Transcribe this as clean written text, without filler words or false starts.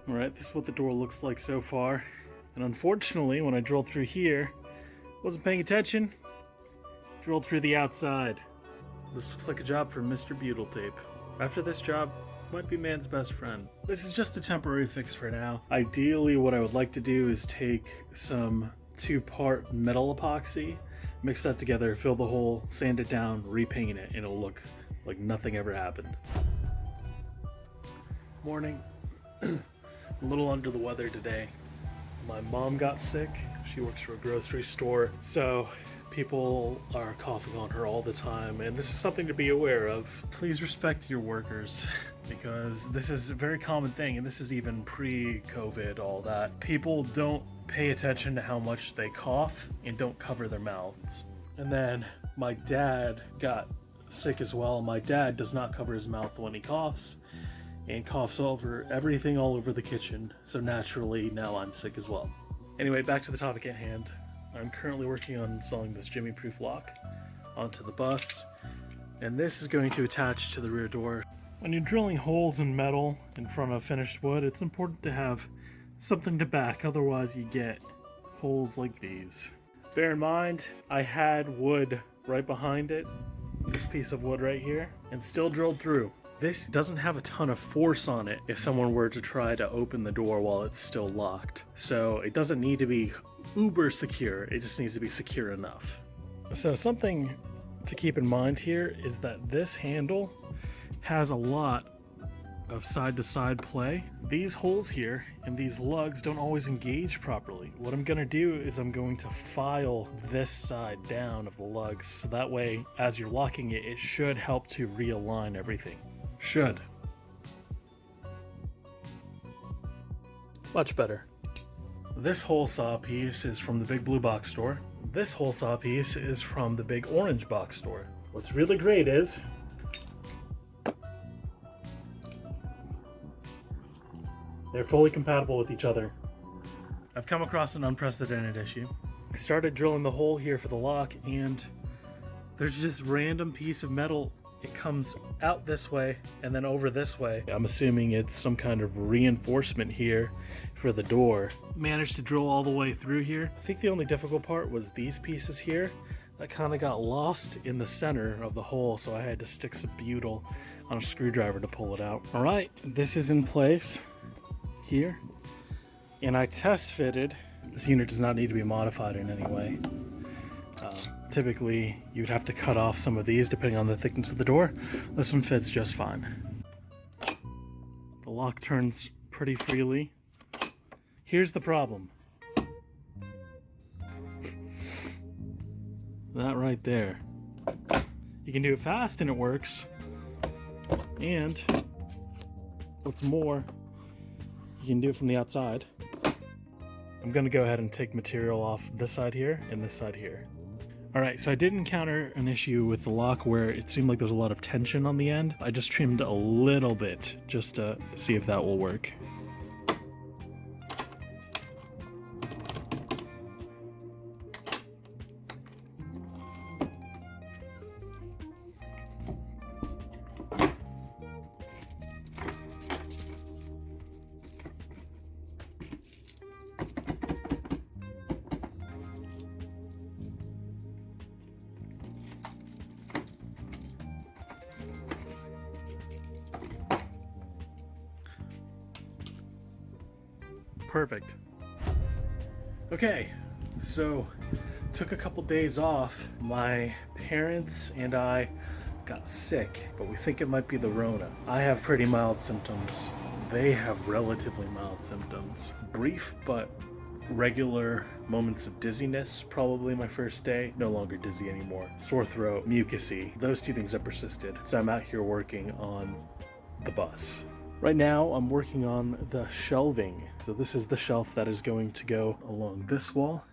Alright, this is what the door looks like so far. And unfortunately, when I drilled through here, wasn't paying attention, drilled through the outside. This looks like a job for Mr. Butyl Tape. After this job, might be man's best friend. This is just a temporary fix for now. Ideally, what I would like to do is take some 2-part metal epoxy, mix that together, fill the hole, sand it down, repaint it, and it'll look like nothing ever happened. Morning. A little under the weather today. My mom got sick. She works for a grocery store, so people are coughing on her all the time, and this is something to be aware of. Please respect your workers, because this is a very common thing, and this is even pre-COVID, all that. People don't pay attention to how much they cough and don't cover their mouths. And then my dad got sick as well. My dad does not cover his mouth when he coughs, and coughs over everything all over the kitchen, so naturally now I'm sick as well. Anyway, back to the topic at hand. I'm currently working on installing this jimmy-proof lock onto the bus, and this is going to attach to the rear door. When you're drilling holes in metal in front of finished wood, it's important to have something to back, otherwise you get holes like these. Bear in mind, I had wood right behind it, this piece of wood right here, and still drilled through. This doesn't have a ton of force on it if someone were to try to open the door while it's still locked. So it doesn't need to be uber secure, it just needs to be secure enough. So something to keep in mind here is that this handle has a lot of side-to-side play. These holes here and these lugs don't always engage properly. What I'm gonna do is I'm going to file this side down of the lugs, so that way as you're locking it, it should help to realign everything. Should. Much better. This hole saw piece is from the Big Blue Box store. This hole saw piece is from the Big Orange Box store. What's really great is they're fully compatible with each other. I've come across an unprecedented issue. I started drilling the hole here for the lock, and there's just random piece of metal. It comes out this way and then over this way. I'm assuming it's some kind of reinforcement here for the door. Managed to drill all the way through here. I think the only difficult part was these pieces here that kind of got lost in the center of the hole, so I had to stick some butyl on a screwdriver to pull it out. All right, this is in place here, and I test fitted. This unit does not need to be modified in any way. Typically, you'd have to cut off some of these depending on the thickness of the door. This one fits just fine. The lock turns pretty freely. Here's the problem. That right there. You can do it fast and it works. And what's more, you can do it from the outside. I'm gonna go ahead and take material off this side here and this side here. Alright, so I did encounter an issue with the lock where it seemed like there was a lot of tension on the end. I just trimmed a little bit just to see if that will work. Perfect. Okay, so took a couple days off. My parents and I got sick, but we think it might be the Rona. I have pretty mild symptoms. They have relatively mild symptoms. Brief but regular moments of dizziness, probably my first day. No longer dizzy anymore. Sore throat, mucusy. Those two things have persisted. So I'm out here working on the bus. Right now, I'm working on the shelving. So this is the shelf that is going to go along this wall